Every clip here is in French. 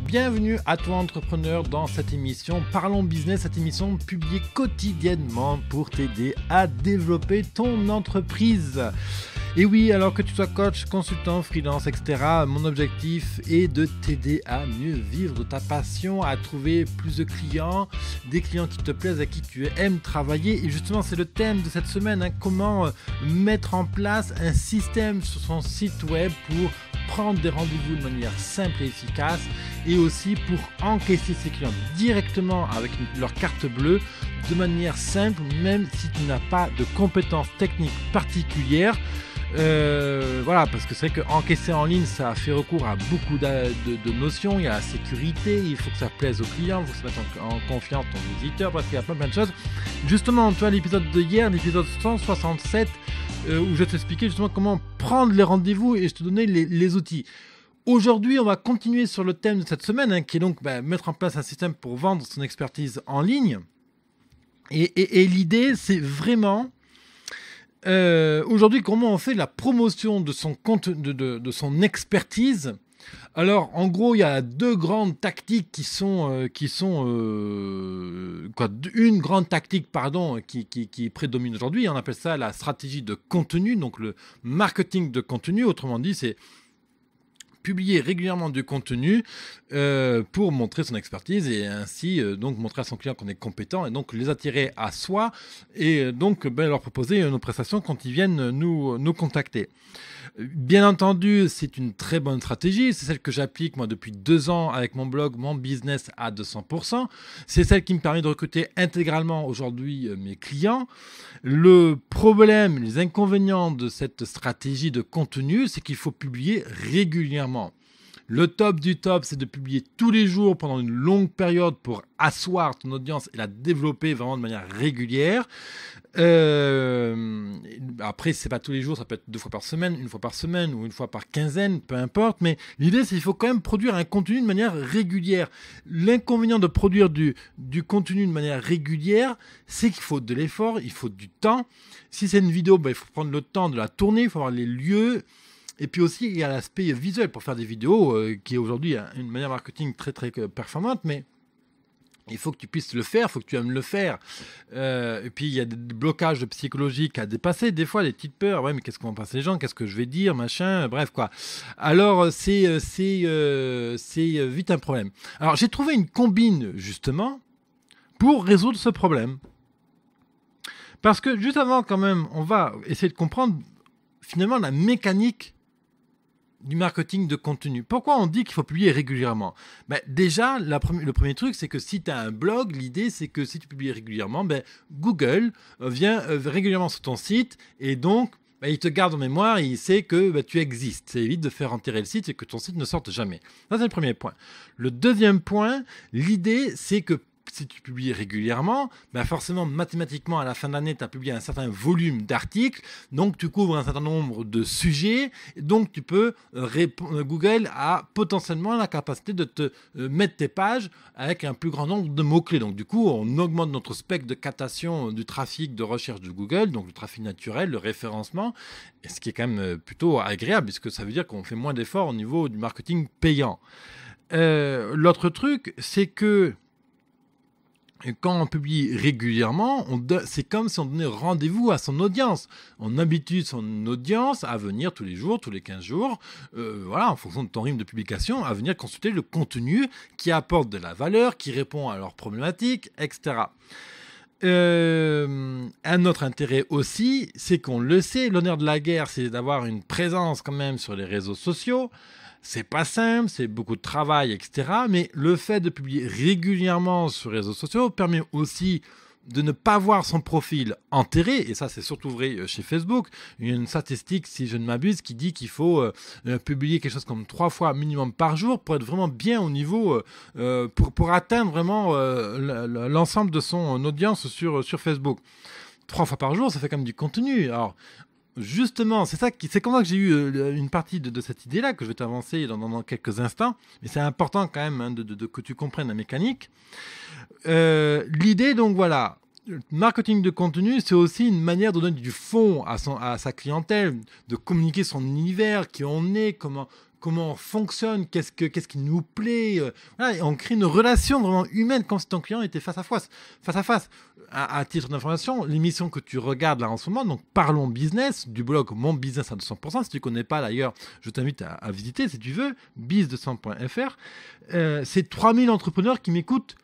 Bienvenue à toi entrepreneur dans cette émission Parlons Business, cette émission publiée quotidiennement pour t'aider à développer ton entreprise. Et oui, alors que tu sois coach, consultant, freelance, etc., mon objectif est de t'aider à mieux vivre de ta passion, à trouver plus de clients, des clients qui te plaisent, avec qui tu aimes travailler. Et justement, c'est le thème de cette semaine, comment mettre en place un système sur son site web pour prendre des rendez-vous de manière simple et efficace et aussi pour encaisser ses clients directement avec leur carte bleue de manière simple, même si tu n'as pas de compétences techniques particulières. Voilà, parce que c'est vrai qu'encaisser en ligne, ça fait recours à beaucoup de notions. Il y a la sécurité, il faut que ça plaise aux clients, il faut que ça mette en confiance ton visiteur, bref, il y a plein de choses. Justement, tu vois, l'épisode de hier, l'épisode 167, où je t'expliquais justement comment prendre les rendez-vous et je te donnais les outils. Aujourd'hui, on va continuer sur le thème de cette semaine, qui est donc mettre en place un système pour vendre son expertise en ligne. Et l'idée, c'est vraiment... aujourd'hui, comment on fait la promotion de son compte, de son expertise. Alors, en gros, il y a deux grandes tactiques une grande tactique, qui prédomine aujourd'hui. On appelle ça la stratégie de contenu, donc le marketing de contenu. Autrement dit, c'est publier régulièrement du contenu pour montrer son expertise et ainsi donc montrer à son client qu'on est compétent et donc les attirer à soi et donc leur proposer nos prestations quand ils viennent nous contacter. Bien entendu, c'est une très bonne stratégie, c'est celle que j'applique moi depuis 2 ans avec mon blog, mon business à 200%. C'est celle qui me permet de recruter intégralement aujourd'hui mes clients. Le problème, les inconvénients de cette stratégie de contenu, c'est qu'il faut publier régulièrement. Le top du top, c'est de publier tous les jours pendant une longue période pour asseoir ton audience et la développer vraiment de manière régulière. Après, c'est pas tous les jours, ça peut être 2 fois par semaine, 1 fois par semaine ou 1 fois par quinzaine, peu importe. Mais l'idée, c'est qu'il faut quand même produire un contenu de manière régulière. L'inconvénient de produire du contenu de manière régulière, c'est qu'il faut de l'effort, il faut du temps. Si c'est une vidéo, il faut prendre le temps de la tourner, il faut avoir les lieux. Et puis aussi, il y a l'aspect visuel pour faire des vidéos qui est aujourd'hui une manière marketing très très performante, mais il faut que tu puisses le faire, il faut que tu aimes le faire. Et puis, il y a des blocages psychologiques à dépasser. Des fois, des petites peurs. Ouais, mais qu'est-ce qu'on va penser les gens? Qu'est-ce que je vais dire? Machin. Bref, quoi. Alors, c'est vite un problème. Alors, j'ai trouvé une combine, justement, pour résoudre ce problème. Parce que, juste avant, quand même, on va essayer de comprendre, finalement, la mécanique du marketing de contenu. Pourquoi on dit qu'il faut publier régulièrement? Déjà, le premier truc, c'est que si tu as un blog, l'idée, c'est que si tu publies régulièrement, Google vient régulièrement sur ton site et donc, il te garde en mémoire et il sait que tu existes. Ça évite de faire enterrer le site et que ton site ne sorte jamais. Ça, c'est le premier point. Le deuxième point, l'idée, c'est que si tu publies régulièrement, forcément, mathématiquement, à la fin de l'année, tu as publié un certain volume d'articles, donc tu couvres un certain nombre de sujets, donc tu peux Google a potentiellement la capacité de te mettre tes pages avec un plus grand nombre de mots-clés. Donc du coup, on augmente notre spectre de captation du trafic de recherche de Google, donc le trafic naturel, le référencement, et ce qui est quand même plutôt agréable, puisque ça veut dire qu'on fait moins d'efforts au niveau du marketing payant. L'autre truc, c'est que quand on publie régulièrement, c'est comme si on donnait rendez-vous à son audience. On habitue son audience à venir tous les jours, tous les 15 jours, en fonction de ton rythme de publication, à venir consulter le contenu qui apporte de la valeur, qui répond à leurs problématiques, etc. Un autre intérêt aussi, c'est qu'on le sait, l'honneur de la guerre, c'est d'avoir une présence quand même sur les réseaux sociaux. C'est pas simple, c'est beaucoup de travail, etc. Mais le fait de publier régulièrement sur les réseaux sociaux permet aussi de ne pas voir son profil enterré. Et ça, c'est surtout vrai chez Facebook. Il y a une statistique, si je ne m'abuse, qui dit qu'il faut publier quelque chose comme 3 fois minimum par jour pour être vraiment bien au niveau, pour atteindre vraiment l'ensemble de son audience sur Facebook. 3 fois par jour, ça fait quand même du contenu. Alors, justement, c'est comme ça que j'ai eu une partie de cette idée-là que je vais t'avancer dans quelques instants, mais c'est important quand même que tu comprennes la mécanique. L'idée, donc voilà, le marketing de contenu, c'est aussi une manière de donner du fond à sa clientèle, de communiquer son univers, qui on est, comment comment on fonctionne, qu'est-ce qui nous plaît. Voilà, et on crée une relation vraiment humaine comme si ton client était face à face. À titre d'information, l'émission que tu regardes là en ce moment, donc Parlons Business, du blog Mon Business à 200%, si tu ne connais pas d'ailleurs, je t'invite à visiter si tu veux, biz200.fr. C'est 3000 entrepreneurs qui m'écoutent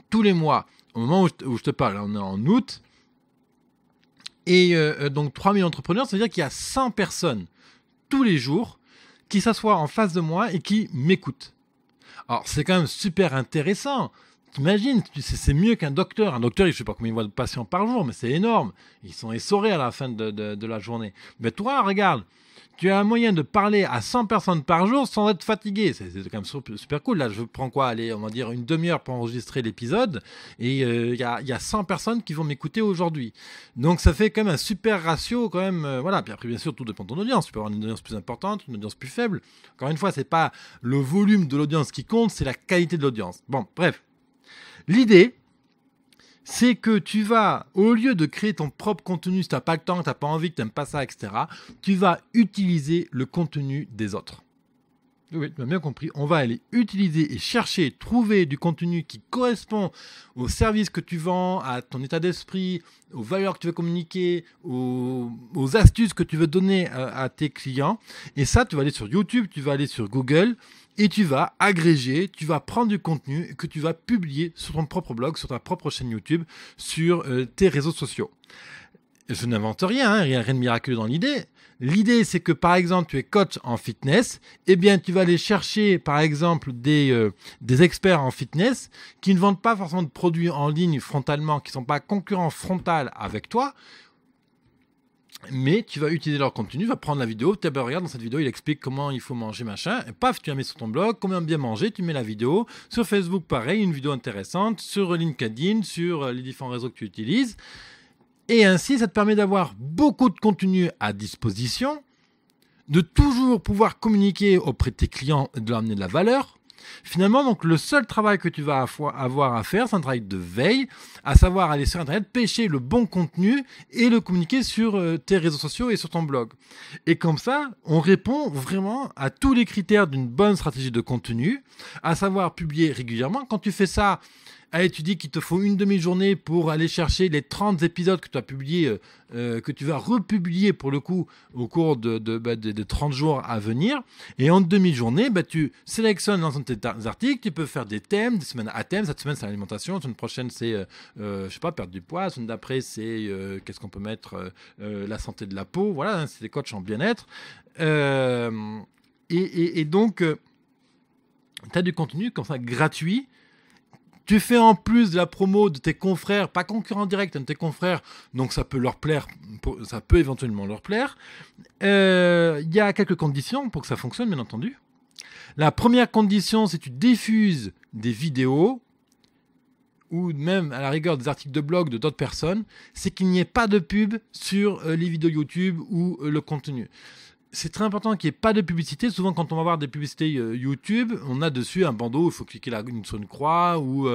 tous les mois. Au moment où je te parle, on est en août. Et donc 3000 entrepreneurs, ça veut dire qu'il y a 100 personnes tous les jours qui s'assoient en face de moi et qui m'écoutent. Alors c'est quand même super intéressant. T'imagines, c'est mieux qu'un docteur. Un docteur, je ne sais pas combien il voit de patients par jour, mais c'est énorme. Ils sont essorés à la fin de la journée. Mais toi, regarde, tu as un moyen de parler à 100 personnes par jour sans être fatigué. C'est quand même super cool. Là, je prends quoi? Allez, on va dire une demi-heure pour enregistrer l'épisode. Et il y a 100 personnes qui vont m'écouter aujourd'hui. Donc, ça fait quand même un super ratio. Quand même, voilà. Puis après, bien sûr, tout dépend de ton audience. Tu peux avoir une audience plus importante, une audience plus faible. Encore une fois, c'est pas le volume de l'audience qui compte, c'est la qualité de l'audience. Bon, bref. L'idée, c'est que tu vas, au lieu de créer ton propre contenu, si tu n'as pas le temps, que tu n'as pas envie, que tu n'aimes pas ça, etc., tu vas utiliser le contenu des autres. Oui, tu m'as bien compris. On va aller utiliser et chercher, trouver du contenu qui correspond au service que tu vends, à ton état d'esprit, aux valeurs que tu veux communiquer, aux astuces que tu veux donner à tes clients. Et ça, tu vas aller sur YouTube, tu vas aller sur Google et tu vas agréger, tu vas prendre du contenu que tu vas publier sur ton propre blog, sur ta propre chaîne YouTube, sur tes réseaux sociaux. Je n'invente rien, hein, rien de miraculeux dans l'idée. L'idée, c'est que, par exemple, tu es coach en fitness, eh bien, tu vas aller chercher, par exemple, des experts en fitness qui ne vendent pas forcément de produits en ligne frontalement, qui ne sont pas concurrents frontal avec toi, mais tu vas utiliser leur contenu, tu vas prendre la vidéo, tu vas regarde dans cette vidéo, il explique comment il faut manger, machin, et paf, tu la mets sur ton blog, comment bien manger, tu mets la vidéo. Sur Facebook, pareil, une vidéo intéressante, sur LinkedIn, sur les différents réseaux que tu utilises. Et ainsi, ça te permet d'avoir beaucoup de contenu à disposition, de toujours pouvoir communiquer auprès de tes clients et de leur amener de la valeur. Finalement, donc, le seul travail que tu vas avoir à faire, c'est un travail de veille, à savoir aller sur Internet, pêcher le bon contenu et le communiquer sur tes réseaux sociaux et sur ton blog. Et comme ça, on répond vraiment à tous les critères d'une bonne stratégie de contenu, à savoir publier régulièrement. Quand tu fais ça, allez, tu dis qu'il te faut une demi-journée pour aller chercher les 30 épisodes que tu as publiés, que tu vas republier pour le coup au cours de 30 jours à venir. Et en demi-journée, tu sélectionnes l'ensemble de tes articles, tu peux faire des thèmes, des semaines à thème. Cette semaine, c'est l'alimentation. La semaine prochaine, c'est, je sais pas, perdre du poids. La semaine d'après, c'est, qu'est-ce qu'on peut mettre, la santé de la peau. Voilà, hein, c'est des coachs en bien-être. Et donc, tu as du contenu comme ça gratuit. Tu fais en plus de la promo de tes confrères, pas concurrents directs, de tes confrères, donc ça peut leur plaire, ça peut éventuellement leur plaire. Il y a quelques conditions pour que ça fonctionne, bien entendu. La première condition, c'est que tu diffuses des vidéos ou même à la rigueur des articles de blog de d'autres personnes, c'est qu'il n'y ait pas de pub sur les vidéos YouTube ou le contenu. C'est très important qu'il n'y ait pas de publicité. Souvent, quand on va voir des publicités YouTube, on a dessus un bandeau où il faut cliquer sur une croix, ou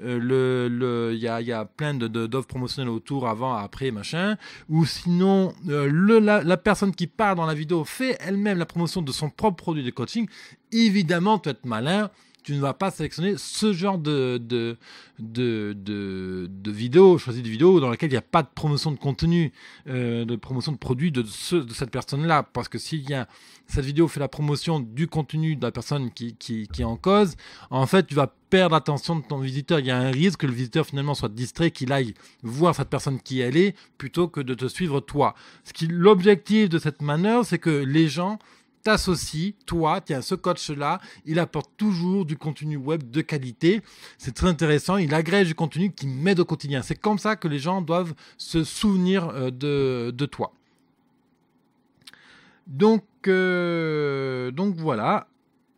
il y a plein d'offres promotionnelles autour, avant, après, machin. Ou sinon, la personne qui parle dans la vidéo fait elle-même la promotion de son propre produit de coaching. Évidemment, tu vas être malin. Tu ne vas pas sélectionner ce genre de vidéos, choisir des vidéos dans lesquelles il n'y a pas de promotion de contenu, de promotion de produit de cette personne-là. Parce que si cette vidéo fait la promotion du contenu de la personne qui est en cause, en fait, tu vas perdre l'attention de ton visiteur. Il y a un risque que le visiteur finalement soit distrait, qu'il aille voir cette personne qui elle est, plutôt que de te suivre toi. L'objectif de cette manœuvre, c'est que les gens t'associe, toi, tiens, ce coach-là, il apporte toujours du contenu web de qualité. C'est très intéressant. Il agrège du contenu qui m'aide au quotidien. C'est comme ça que les gens doivent se souvenir de toi. Donc voilà.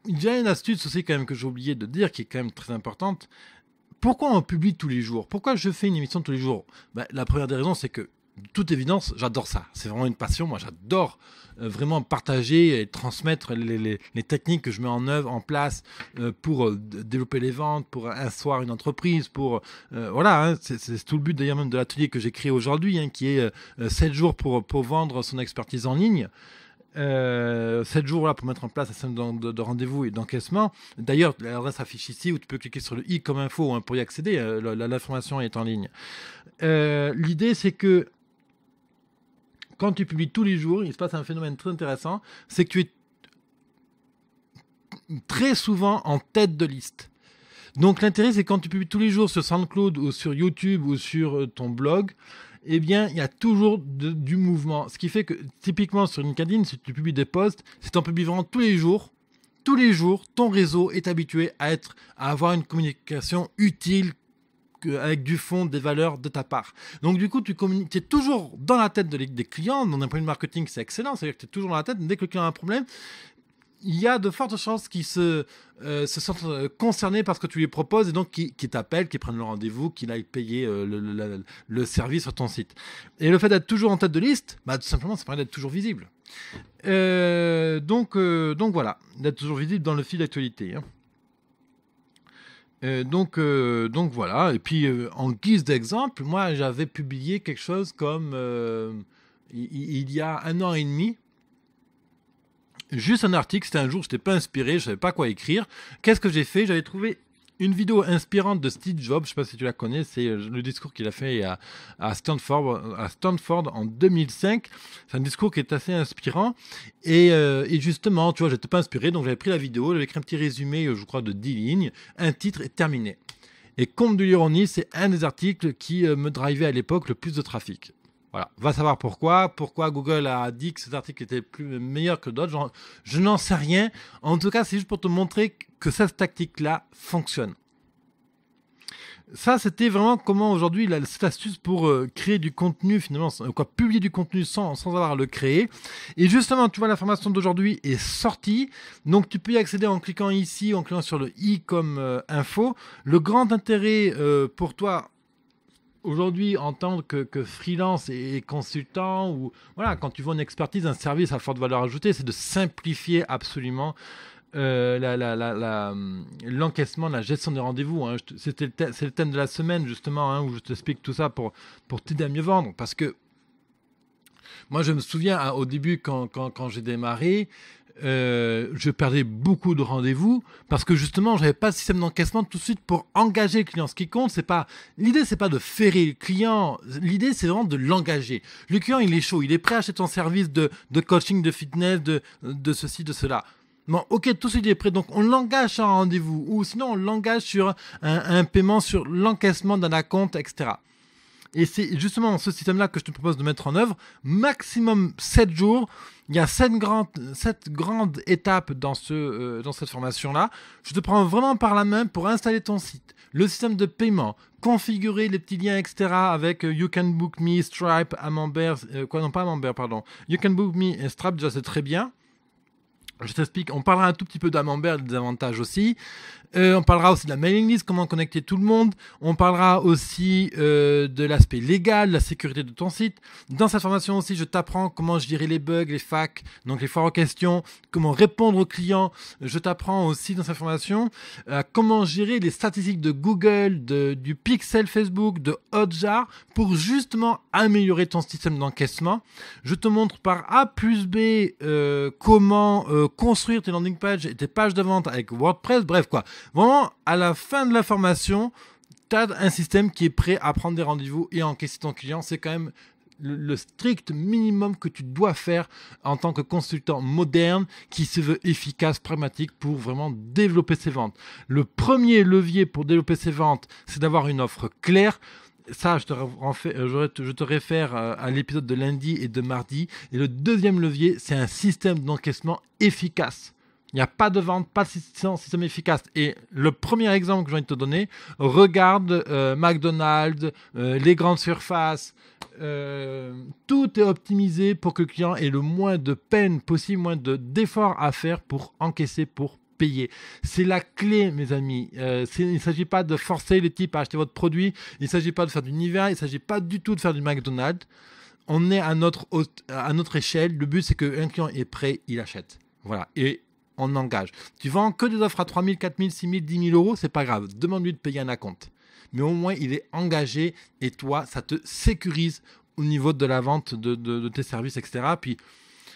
Il y a une astuce aussi quand même que j'ai oublié de dire, qui est quand même très importante. Pourquoi on publie tous les jours? Pourquoi je fais une émission tous les jours? La première des raisons, c'est que, de toute évidence, j'adore ça. C'est vraiment une passion. Moi, j'adore vraiment partager et transmettre les techniques que je mets en place pour développer les ventes, pour asseoir une entreprise, voilà, hein, c'est tout le but d'ailleurs même de l'atelier que j'ai créé aujourd'hui, hein, qui est 7 jours pour vendre son expertise en ligne. 7 jours là, pour mettre en place un système de rendez-vous et d'encaissement. D'ailleurs, l'adresse affiche ici où tu peux cliquer sur le i comme info pour y accéder. L'information est en ligne. L'idée, c'est que quand tu publies tous les jours, il se passe un phénomène très intéressant, c'est que tu es très souvent en tête de liste. Donc l'intérêt, c'est quand tu publies tous les jours sur SoundCloud ou sur YouTube ou sur ton blog, eh bien, il y a toujours du mouvement. Ce qui fait que, typiquement sur LinkedIn, si tu publies des posts, si tu en publies vraiment tous les jours, ton réseau est habitué à avoir une communication utile, avec du fond, des valeurs de ta part. Donc du coup, tu es toujours dans la tête des clients. Dans un point de marketing, c'est excellent. C'est-à-dire que tu es toujours dans la tête. Dès que le client a un problème, il y a de fortes chances qu'ils se sentent concernés par ce que tu lui proposes et donc qu'ils t'appellent, qu'ils prennent le rendez-vous, qu'ils aillent payer le service sur ton site. Et le fait d'être toujours en tête de liste, tout simplement, ça permet d'être toujours visible. Donc voilà, d'être toujours visible dans le fil d'actualité. Donc voilà. Et puis en guise d'exemple, moi j'avais publié quelque chose comme il y a 1 an et demi. Juste un article, c'était un jour, je n'étais pas inspiré, je ne savais pas quoi écrire. Qu'est-ce que j'ai fait? J'avais trouvé une vidéo inspirante de Steve Jobs, je ne sais pas si tu la connais, c'est le discours qu'il a fait à Stanford en 2005. C'est un discours qui est assez inspirant. Et justement, tu vois, je n'étais pas inspiré, donc j'avais pris la vidéo, j'avais écrit un petit résumé, je crois, de 10 lignes, un titre et terminé. Et comble de l'ironie, c'est un des articles qui me drivait à l'époque le plus de trafic. Voilà, va savoir pourquoi Google a dit que cet article était meilleur que d'autres, je n'en sais rien. En tout cas, c'est juste pour te montrer que cette tactique-là fonctionne. Ça, c'était vraiment comment aujourd'hui, cette astuce pour créer du contenu, finalement, publier du contenu sans avoir à le créer. Et justement, tu vois, l'information d'aujourd'hui est sortie. Donc, tu peux y accéder en cliquant ici, en cliquant sur le i comme info. Le grand intérêt pour toi, aujourd'hui, en tant que freelance et consultant, ou voilà, quand tu vends une expertise, un service à forte valeur ajoutée, c'est de simplifier absolument l'encaissement, la gestion des rendez-vous. C'est le thème de la semaine, justement, où je t'explique tout ça pour t'aider à mieux vendre. Parce que moi, je me souviens, au début, quand j'ai démarré, je perdais beaucoup de rendez-vous parce que justement j'avais pas de système d'encaissement tout de suite pour engager le client. Ce qui compte, l'idée c'est pas de ferrer le client, l'idée c'est vraiment de l'engager. Le client il est chaud, il est prêt à acheter ton service de coaching, de fitness, de ceci, de cela. Bon, ok, tout de suite il est prêt, donc on l'engage sur un rendez-vous ou sinon on l'engage sur un paiement, sur l'encaissement d'un acompte, etc. Et c'est justement ce système-là que je te propose de mettre en œuvre. Maximum 7 jours. Il y a 7 grandes étapes dans cette formation-là. Je te prends vraiment par la main pour installer ton site, le système de paiement, configurer les petits liens, etc. avec You Can Book Me, Stripe, Amambert, You Can Book Me et Stripe, déjà c'est très bien. Je t'explique, on parlera un tout petit peu d'Amambert et des avantages aussi. On parlera aussi de la mailing list, comment connecter tout le monde. On parlera aussi de l'aspect légal, la sécurité de ton site. Dans cette formation aussi, je t'apprends comment gérer les bugs, les FAQ, donc les foires aux questions, comment répondre aux clients. Je t'apprends aussi dans cette formation comment gérer les statistiques de Google, du pixel Facebook, de Hotjar pour justement améliorer ton système d'encaissement. Je te montre par A plus B comment construire tes landing pages et tes pages de vente avec WordPress. Bref, quoi. Vraiment, à la fin de la formation, tu as un système qui est prêt à prendre des rendez-vous et à encaisser ton client. C'est quand même le strict minimum que tu dois faire en tant que consultant moderne qui se veut efficace, pragmatique pour vraiment développer ses ventes. Le premier levier pour développer ses ventes, c'est d'avoir une offre claire. Ça, je te réfère à l'épisode de lundi et de mardi. Et le deuxième levier, c'est un système d'encaissement efficace. Il n'y a pas de vente, pas de système efficace. Et le premier exemple que j'ai envie de te donner, regarde McDonald's, les grandes surfaces. Tout est optimisé pour que le client ait le moins de peine possible, moins d'efforts à faire pour encaisser, pour payer. C'est la clé, mes amis. Il ne s'agit pas de forcer les types à acheter votre produit. Il ne s'agit pas de faire du Nivea. Il ne s'agit pas du tout de faire du McDonald's. On est à notre échelle. Le but, c'est qu'un client est prêt, il achète. Voilà. Et on engage. Tu vends que des offres à 3 000, 4 000, 6 000, 10 000 euros, c'est pas grave. Demande-lui de payer un acompte. Mais au moins, il est engagé et toi, ça te sécurise au niveau de la vente de tes services, etc. Puis,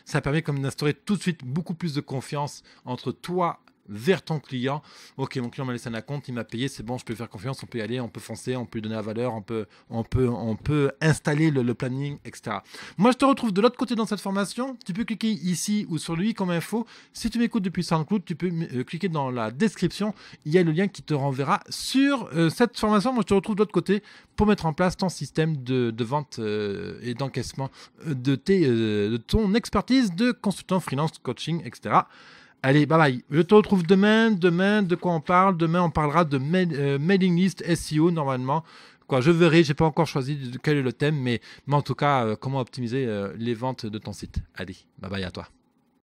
Ça permet comme d'instaurer tout de suite beaucoup plus de confiance entre toi vers ton client. Ok, mon client m'a laissé un compte, il m'a payé, c'est bon, je peux faire confiance, on peut y aller, on peut foncer, on peut lui donner la valeur, on peut installer le planning, etc. Moi, je te retrouve de l'autre côté dans cette formation. Tu peux cliquer ici ou sur lui comme info. Si tu m'écoutes depuis SoundCloud, tu peux cliquer dans la description. Il y a le lien qui te renverra sur cette formation. Moi, je te retrouve de l'autre côté pour mettre en place ton système de vente et d'encaissement de ton expertise de consultant freelance, coaching, etc. Allez, bye bye. Je te retrouve demain. Demain, de quoi on parle? Demain, on parlera de mailing list SEO normalement. Quoi, je verrai, j'ai pas encore choisi quel est le thème, mais en tout cas, comment optimiser les ventes de ton site. Allez, bye bye à toi.